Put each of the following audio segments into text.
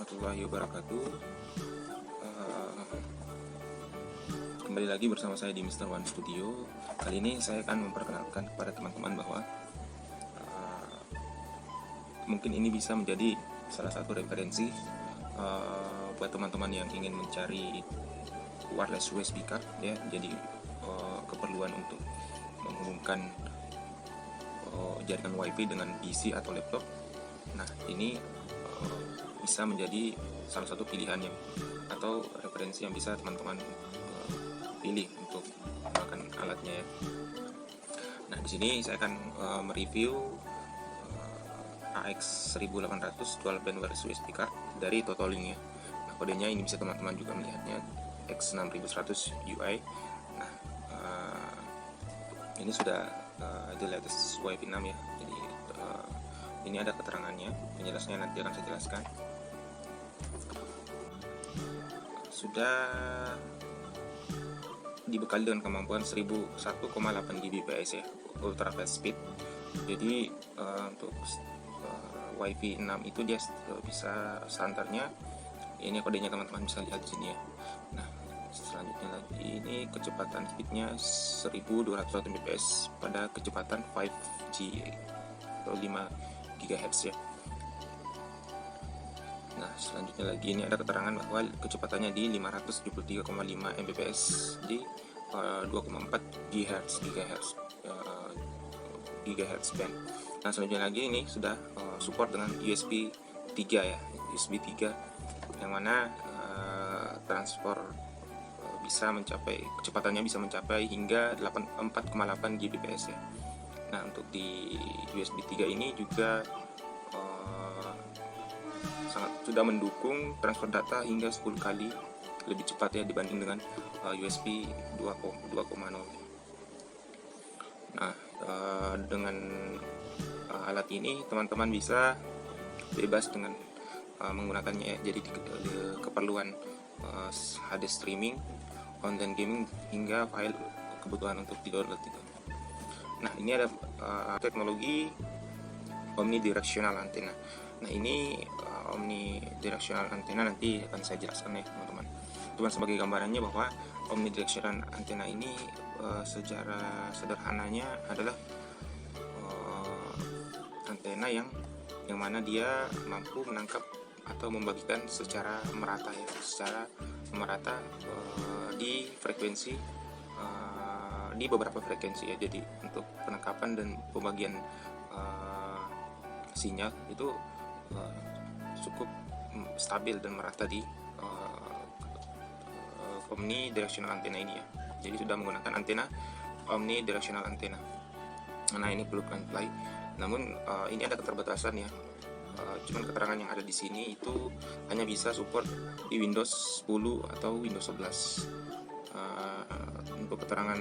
warahmatullahi wabarakatuh. Kembali lagi bersama saya di Mr. One Studio. Kali ini saya akan memperkenalkan kepada teman-teman bahwa mungkin ini bisa menjadi salah satu referensi buat teman-teman yang ingin mencari wireless USB card ya. Jadi keperluan untuk menghubungkan jaringan WiFi dengan PC atau laptop. Nah, ini bisa menjadi salah satu pilihan yang atau referensi yang bisa teman-teman pilih untuk menggunakan alatnya ya. Nah, di sini saya akan mereview AX1800 dual band wireless USB card dari Totolink ya. Nah, kodenya ini bisa teman-teman juga melihatnya X6100 UI. Nah, ini sudah the latest WiFi 6 ya. Jadi ini ada keterangannya, penjelasannya nanti akan saya jelaskan. Sudah dibekali dengan kemampuan 1,8 Gbps ya, ultra fast speed. Jadi untuk WiFi 6 itu dia bisa standarnya, ini kodenya teman-teman bisa lihat di sini ya. Nah, selanjutnya lagi ini kecepatan speednya 1200 Mbps pada kecepatan 5G atau 5 GHz ya. Nah, selanjutnya lagi ini ada keterangan bahwa kecepatannya di 573,5 Mbps di 2,4 GHz band. Nah, selanjutnya lagi ini sudah support dengan USB 3 ya, USB 3 yang mana transfer bisa mencapai, kecepatannya bisa mencapai hingga 4,8 Gbps ya. Nah, untuk di USB 3 ini juga sangat sudah mendukung transfer data hingga 10 kali lebih cepat ya dibanding dengan USB 2.0. Nah, dengan alat ini teman-teman bisa bebas dengan menggunakannya ya. Jadi di keperluan HD streaming, online gaming hingga file kebutuhan untuk di-download itu. Nah, ini ada teknologi omnidirectional antenna. Nah, ini omnidirectional antenna nanti akan saya jelaskan ya teman-teman. Cuma sebagai gambarannya bahwa omnidirectional antenna ini secara sederhananya adalah antena yang mana dia mampu menangkap atau membagikan secara merata ya, secara merata di frekuensi di beberapa frekuensi ya. Jadi untuk penangkapan dan pembagian sinyal itu cukup stabil dan merata di omnidirectional antenna ini ya. Jadi sudah menggunakan antena omnidirectional antenna. Nah, ini perlu play. Namun ini ada keterbatasan ya. Cuman keterangan yang ada di sini itu hanya bisa support di Windows 10 atau Windows 11. Untuk keterangan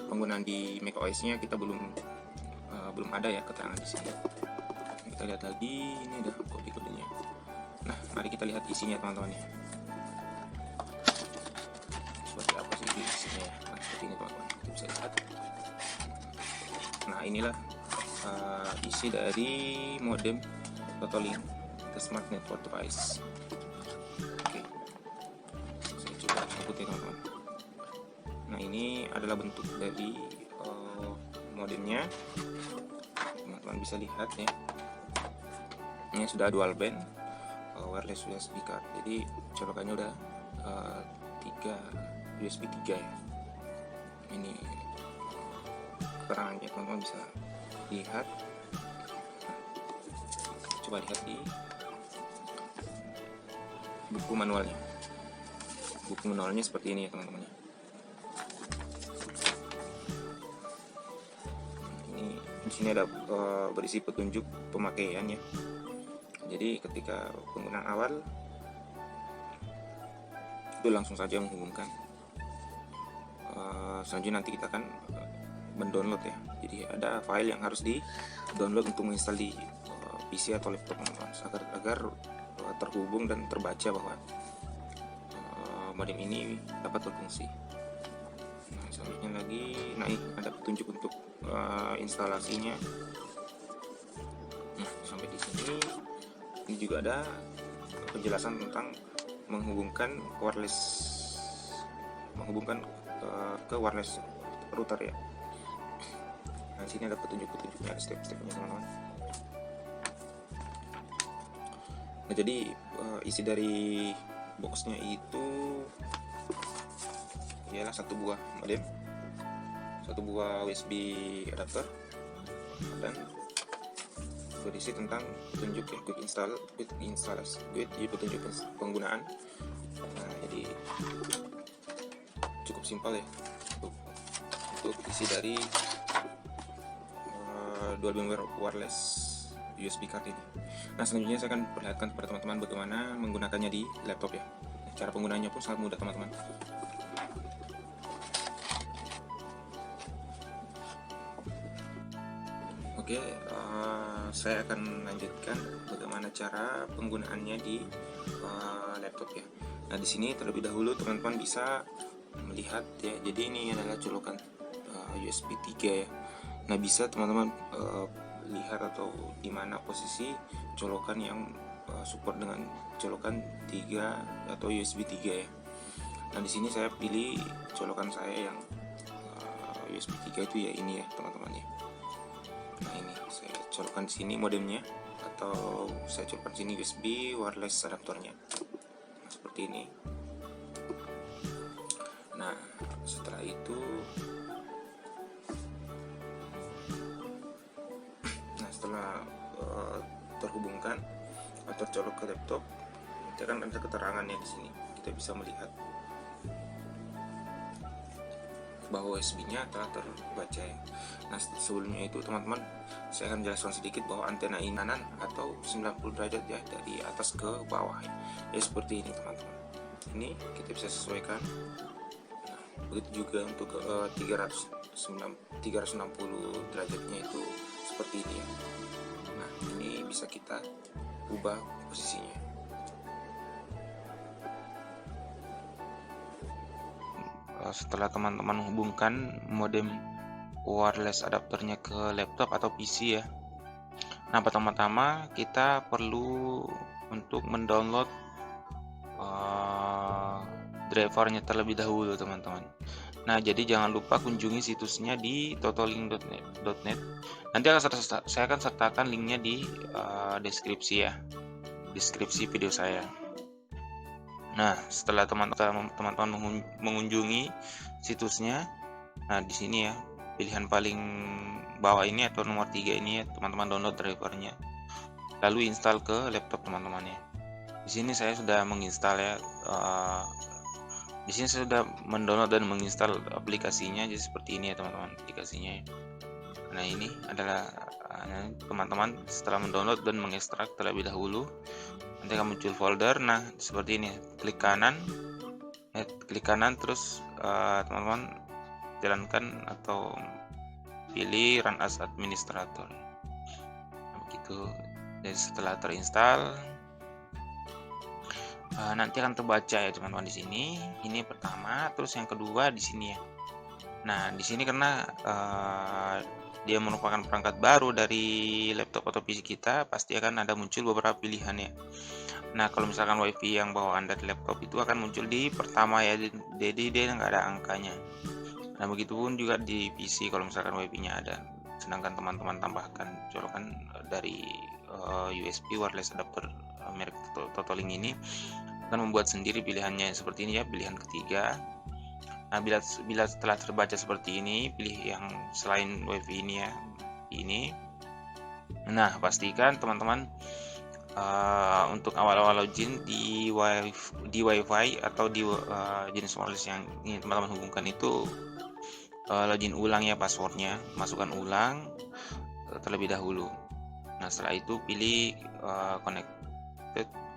penggunaan di macOS-nya kita belum ada ya keterangan di sini. Kita lihat lagi, ini ada kode-kodenya. Nah, mari kita lihat isinya teman-teman ya. Seperti apa sih isinya ya? Nah, seperti ini teman-teman, kita bisa lihat. Nah, inilah isi dari modem Totolink, the smart network device. Oke, saya coba sebut ya teman-teman. Nah, ini adalah bentuk dari modemnya, teman-teman bisa lihat ya. Ini sudah dual band wireless USB card. Jadi colokannya udah 3 USB 3 ya. Ini keterangannya teman-teman bisa lihat. Coba lihat di buku manualnya. Buku manualnya seperti ini ya teman-teman. Di sini ada berisi petunjuk pemakaiannya. Jadi ketika penggunaan awal itu langsung saja menghubungkan. Selanjutnya nanti kita akan mendownload ya. Jadi ada file yang harus di-download untuk menginstal di PC atau laptop teman-teman agar terhubung dan terbaca bahwa modem ini dapat berfungsi. Nah, selanjutnya lagi, nah ini ada petunjuk untuk instalasinya. Nah, sampai di sini ini juga ada penjelasan tentang menghubungkan ke wireless router ya. Nah, sini ada petunjuk-petunjuknya, step-stepnya teman-teman. Nah, jadi isi dari boxnya itu ialah satu buah modem, satu buah USB adapter, dan berisi tentang petunjuk ya, petunjuk penggunaan. Nah, jadi cukup simpel ya untuk isi dari dual bandwidth wireless USB card ini. Nah, selanjutnya saya akan perlihatkan kepada teman-teman bagaimana menggunakannya di laptop ya. Cara penggunaannya pun sangat mudah teman-teman. Oke, saya akan lanjutkan bagaimana cara penggunaannya di laptop ya. Nah, di sini terlebih dahulu teman-teman bisa melihat ya. Jadi ini adalah colokan USB 3 ya. Nah, bisa teman-teman lihat atau di mana posisi colokan yang support dengan colokan 3 atau USB 3 ya. Nah, di sini saya pilih colokan saya yang USB 3 itu ya ini ya teman-teman ya. Nah, ini saya colokkan di sini modemnya, atau saya colokkan sini USB wireless adaptornya. Nah, seperti ini. Nah, setelah itu setelah terhubungkan atau tercolok ke laptop, nanti akan ada keterangannya di sini. Kita bisa melihat bahwa USB-nya telah terbaca ya. Nah, sebelumnya itu teman-teman, saya akan jelaskan sedikit bahwa antena ini kanan atau 90 derajat ya, dari atas ke bawah ya. Ya seperti ini teman-teman. Ini kita bisa sesuaikan. Nah, begitu juga untuk 360 derajatnya itu seperti ini ya. Nah, ini bisa kita ubah posisinya. Setelah teman-teman menghubungkan modem wireless adapternya ke laptop atau PC ya. Nah, pertama-tama kita perlu untuk mendownload drivernya terlebih dahulu teman-teman. Nah, jadi jangan lupa kunjungi situsnya di totolink.net. Nanti saya akan sertakan linknya di deskripsi ya, deskripsi video saya. Nah, setelah teman-teman mengunjungi situsnya, nah di sini ya, pilihan paling bawah ini atau nomor 3 ini ya, teman-teman download drivernya. Lalu install ke laptop teman-teman ya. Di sini saya sudah menginstal ya. Di sini saya sudah mendownload dan menginstal aplikasinya, jadi seperti ini ya teman-teman aplikasinya ya. Nah, ini adalah teman-teman setelah mendownload dan mengekstrak terlebih dahulu, nanti akan muncul folder. Nah, seperti ini, klik kanan terus teman-teman jalankan atau pilih run as administrator. Nah, begitu. Dan setelah terinstall, nanti akan terbaca ya teman-teman di sini. Ini pertama, terus yang kedua di sini ya. Nah, di sini karena dia merupakan perangkat baru dari laptop atau PC kita, pasti akan ada muncul beberapa pilihan ya. Nah, kalau misalkan WiFi yang bawaan dari laptop itu akan muncul di pertama ya, jadi dia nggak ada angkanya. Nah, begitupun juga di PC kalau misalkan WiFi-nya ada. Sedangkan teman-teman tambahkan colokan dari USB wireless adapter merek Totolink ini, akan membuat sendiri pilihannya seperti ini ya, pilihan ketiga. Nah, bila setelah terbaca seperti ini, pilih yang selain WiFi ini ya, ini. Nah, pastikan teman-teman untuk awal-awal login di WiFi atau di jenis wireless yang ingin teman-teman hubungkan itu, login ulang ya passwordnya, masukkan ulang terlebih dahulu. Nah, setelah itu pilih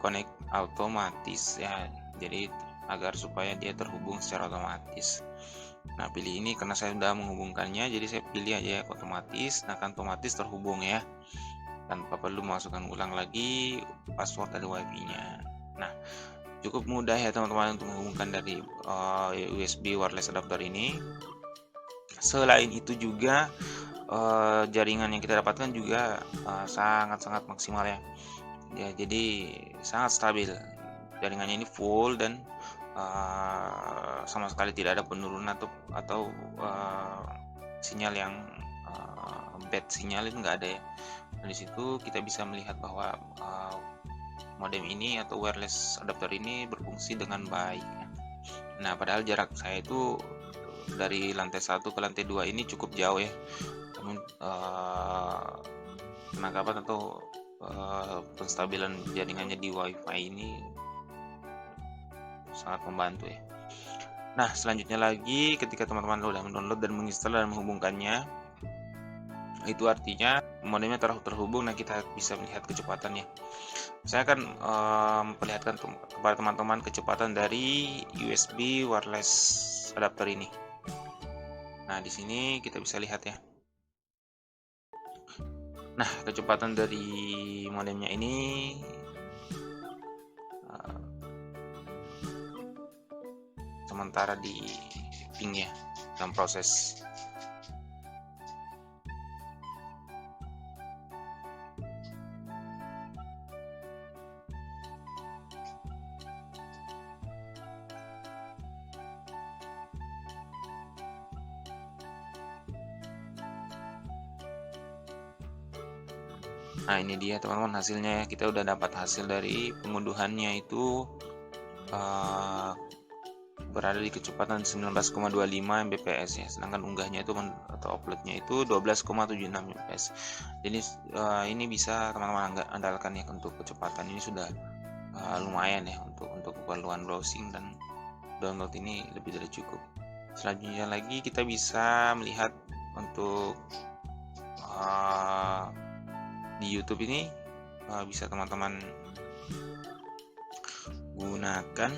connect otomatis ya, jadi agar supaya dia terhubung secara otomatis. Nah, pilih ini karena saya sudah menghubungkannya, jadi saya pilih aja otomatis. Nah, akan otomatis terhubung ya, tanpa perlu masukkan ulang lagi password dari WiFi-nya. Nah, cukup mudah ya teman-teman untuk menghubungkan dari USB wireless adapter ini. Selain itu juga jaringan yang kita dapatkan juga sangat-sangat maksimal ya. ya, jadi sangat stabil. Jaringannya ini full dan sama sekali tidak ada penurunan atau sinyal yang bad sinyal itu nggak ada ya. Dan di situ kita bisa melihat bahwa modem ini atau wireless adapter ini berfungsi dengan baik. Nah, padahal jarak saya itu dari lantai 1 ke lantai 2 ini cukup jauh ya. Namun penangkapan atau penstabilan jaringannya di WiFi ini sangat membantu ya. Nah, selanjutnya lagi ketika teman-teman sudah mendownload dan menginstal dan menghubungkannya, itu artinya modemnya terhubung. Nah, kita bisa melihat kecepatannya. Saya akan memperlihatkan kepada teman-teman kecepatan dari USB wireless adapter ini. Nah, di sini kita bisa lihat ya. Nah, kecepatan dari modemnya ini sementara di ping ya, dalam proses. Nah, ini dia teman-teman hasilnya ya. Kita udah dapat hasil dari pengunduhannya itu berada di kecepatan 19,25 Mbps ya, sedangkan unggahnya itu atau uploadnya itu 12,76 Mbps. Jadi ini bisa teman-teman andalkan ya untuk kecepatan. Ini sudah lumayan ya untuk keperluan browsing dan download, ini lebih dari cukup. Selanjutnya lagi kita bisa melihat untuk di YouTube ini bisa teman-teman gunakan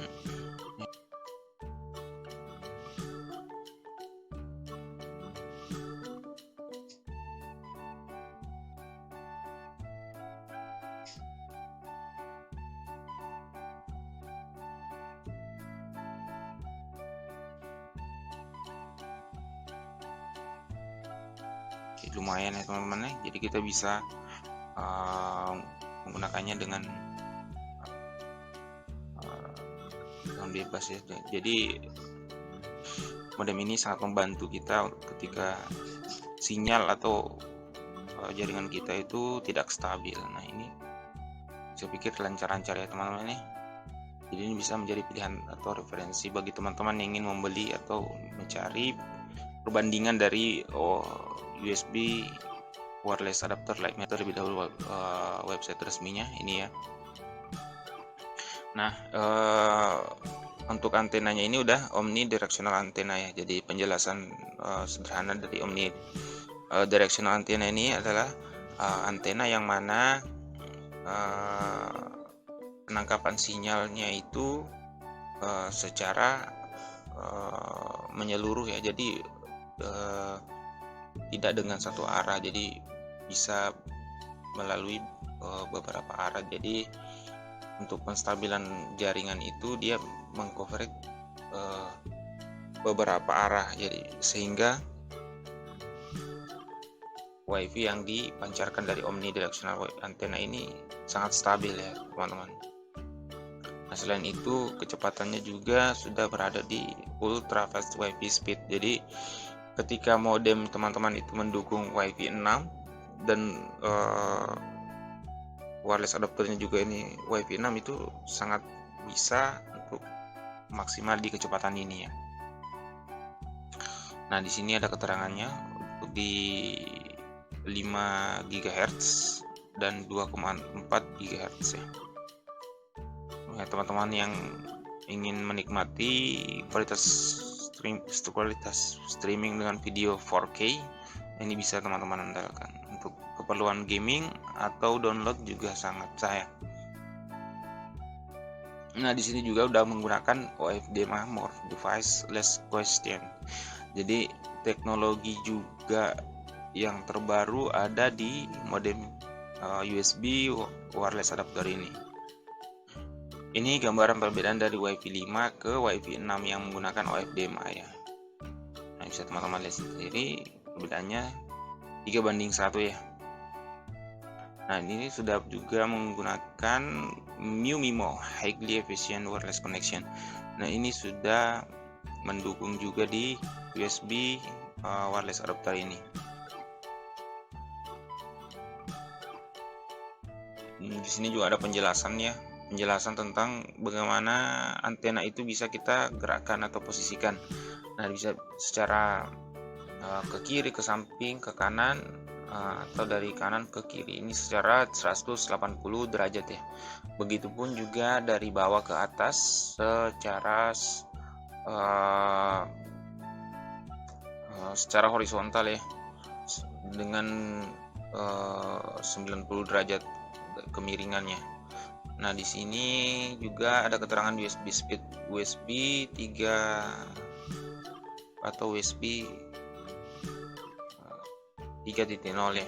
lumayan ya teman-teman ya. Jadi kita bisa menggunakannya dengan bebas ya. Jadi modem ini sangat membantu kita ketika sinyal atau jaringan kita itu tidak stabil. Nah, ini saya pikir lancar-lancar ya teman-teman ya. Jadi ini bisa menjadi pilihan atau referensi bagi teman-teman yang ingin membeli atau mencari perbandingan dari USB wireless adapter Lightmeter terlebih dahulu website resminya ini ya. Nah, untuk antenanya ini udah omnidirectional antena ya. Jadi penjelasan sederhana dari omnidirectional antena ini adalah antena yang mana penangkapan sinyalnya itu secara menyeluruh ya. Jadi tidak dengan satu arah, jadi bisa melalui beberapa arah. Jadi untuk penstabilan jaringan itu dia mengcover beberapa arah, jadi sehingga WiFi yang dipancarkan dari omnidirectional antena ini sangat stabil ya teman-teman. Nah, selain itu kecepatannya juga sudah berada di ultra fast WiFi speed. Jadi ketika modem teman-teman itu mendukung WiFi 6 dan wireless adapternya juga ini WiFi 6, itu sangat bisa untuk maksimal di kecepatan ini ya. Nah, di sini ada keterangannya untuk di 5 GHz dan 2,4 GHz ya. Nah, teman-teman yang ingin menikmati kualitas streaming dengan video 4K, ini bisa teman-teman andalkan. Untuk keperluan gaming atau download juga sangat sayang. Nah, di sini juga udah menggunakan OFDMA, more device less question. Jadi teknologi juga yang terbaru ada di modem USB wireless adapter ini. Ini gambaran perbedaan dari WiFi 5 ke WiFi 6 yang menggunakan OFDMA ya. Nah, bisa teman-teman lihat sendiri perbedaannya 3:1 ya. Nah, ini sudah juga menggunakan MIMO Highly Efficient Wireless Connection. Nah, ini sudah mendukung juga di USB wireless adapter ini. Di sini juga ada penjelasan tentang bagaimana antena itu bisa kita gerakkan atau posisikan. Nah, bisa secara ke kiri, ke samping, ke kanan, atau dari kanan ke kiri. Ini secara 180 derajat ya. Begitupun juga dari bawah ke atas secara horizontal ya, dengan 90 derajat kemiringannya. Nah, di sini juga ada keterangan USB speed, USB 3 atau USB 3.0 ya.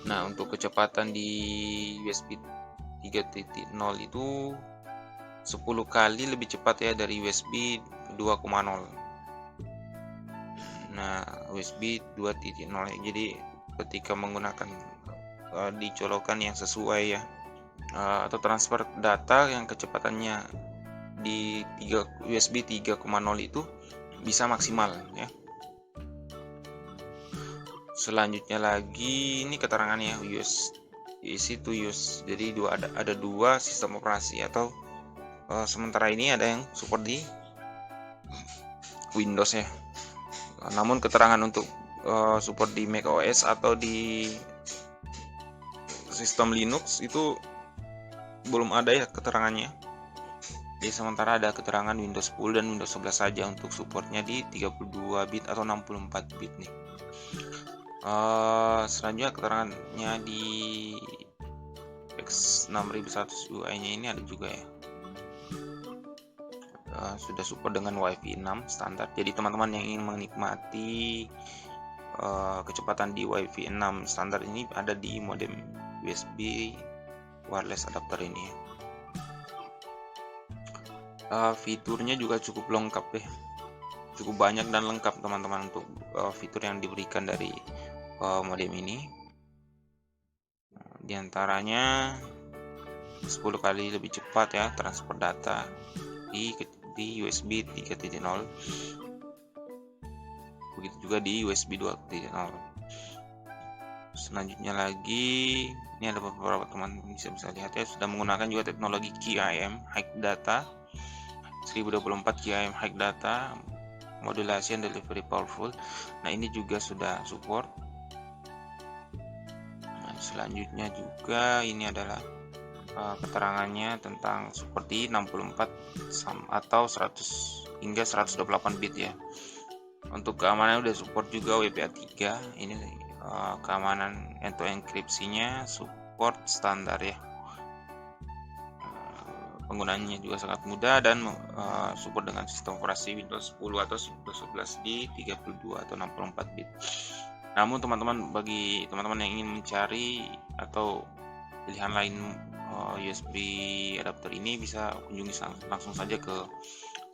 Nah, untuk kecepatan di USB 3.0 itu 10 kali lebih cepat ya dari USB 2.0. Nah, USB 2.0 ya. Jadi ketika menggunakan dicolokan yang sesuai ya, atau transfer data yang kecepatannya di USB 3.0 itu bisa maksimal ya. Selanjutnya lagi ini keterangannya easy to use. Jadi ada dua sistem operasi atau sementara ini ada yang support di Windows ya. Namun keterangan untuk support di macOS atau di sistem Linux itu belum ada ya keterangannya. Jadi sementara ada keterangan Windows 10 dan Windows 11 saja untuk supportnya di 32 bit atau 64 bit nih. Selanjutnya keterangannya di X6100 UI-nya ini ada juga ya. Sudah support dengan WiFi 6 standar. Jadi teman-teman yang ingin menikmati kecepatan di WiFi 6 standar ini ada di modem USB wireless adapter ini. Fiturnya juga cukup lengkap ya, cukup banyak dan lengkap teman-teman untuk fitur yang diberikan dari modem ini. Di antaranya 10 kali lebih cepat ya transfer data di USB 3.0. Begitu juga di USB 2.0. Selanjutnya lagi ini ada beberapa teman bisa lihat ya, sudah menggunakan juga teknologi QAM High Data 1024 QAM High Data Modulation Delivery Powerful. Nah, ini juga sudah support. Nah, selanjutnya juga ini adalah keterangannya tentang seperti 64 atau 100 hingga 128 bit ya. Untuk keamanan udah support juga WPA3. Ini keamanan end-to-end enkripsinya support standar ya. Penggunaannya juga sangat mudah dan support dengan sistem operasi Windows 10 atau Windows 11 di 32 atau 64 bit. Namun bagi teman-teman yang ingin mencari atau pilihan lain USB adapter ini bisa kunjungi langsung saja ke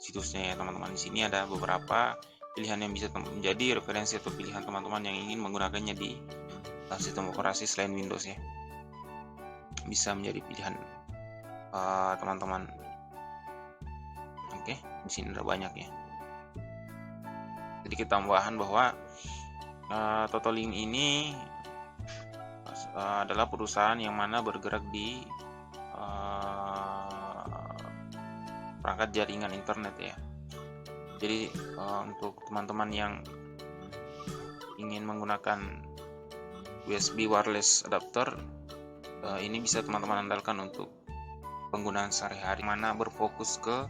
situsnya ya teman-teman. Di sini ada beberapa pilihan yang bisa menjadi referensi atau pilihan teman-teman yang ingin menggunakannya di sistem operasi selain Windows ya. Bisa menjadi pilihan teman-teman. Oke, di sini ada banyak ya. Sedikit tambahan bahwa Totolink ini adalah perusahaan yang mana bergerak di perangkat jaringan internet ya. Jadi untuk teman-teman yang ingin menggunakan USB wireless adapter, ini bisa teman-teman andalkan untuk penggunaan sehari-hari, mana berfokus ke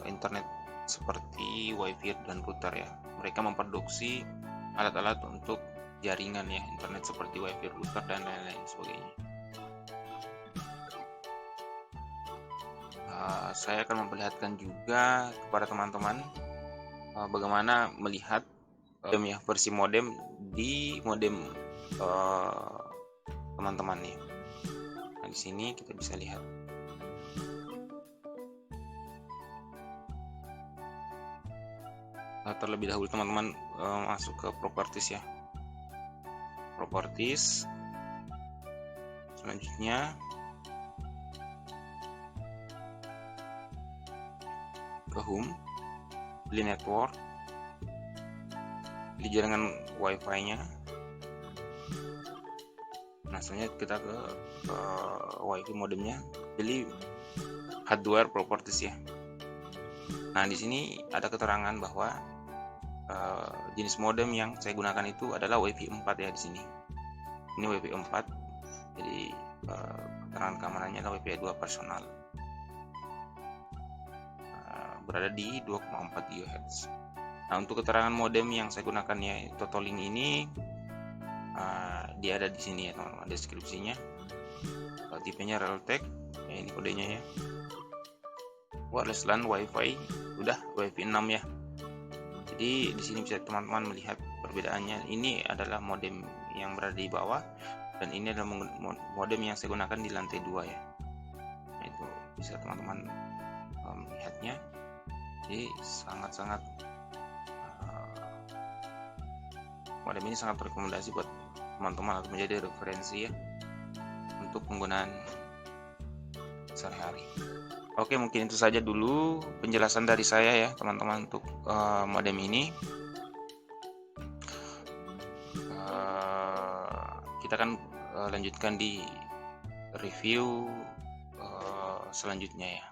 internet seperti WiFi dan router ya. Mereka memproduksi alat-alat untuk jaringan ya internet seperti WiFi, router dan lain-lain sebagainya. Saya akan memperlihatkan juga kepada teman-teman bagaimana melihat versi modem di modem teman-teman nih. Nah, di sini kita bisa lihat. Terlebih dahulu teman-teman masuk ke properties ya. properties. Selanjutnya ke home, pilih network, pilih jaringan wifi nya. Nah, selanjutnya kita ke wifi modemnya, pilih hardware properties ya. Nah, di sini ada keterangan bahwa jenis modem yang saya gunakan itu adalah WiFi 4 ya di sini. Ini WiFi 4. Jadi keterangan keamanannya adalah WiFi 2 personal. Berada di 2,4 GHz. Nah, untuk keterangan modem yang saya gunakan ya Totolink ini dia ada di sini ya teman-teman, deskripsinya. Tipenya Realtek, ya ini kodenya ya. Wireless LAN Wi-Fi udah Wi-Fi 6 ya. Jadi di sini bisa teman-teman melihat perbedaannya. Ini adalah modem yang berada di bawah dan ini adalah modem yang saya gunakan di lantai 2 ya. Itu bisa teman-teman melihatnya. Jadi sangat-sangat modem ini sangat rekomendasi buat teman-teman atau menjadi referensi ya untuk penggunaan sehari-hari. Oke, mungkin itu saja dulu penjelasan dari saya ya teman-teman untuk modem ini. Kita akan lanjutkan di review selanjutnya ya.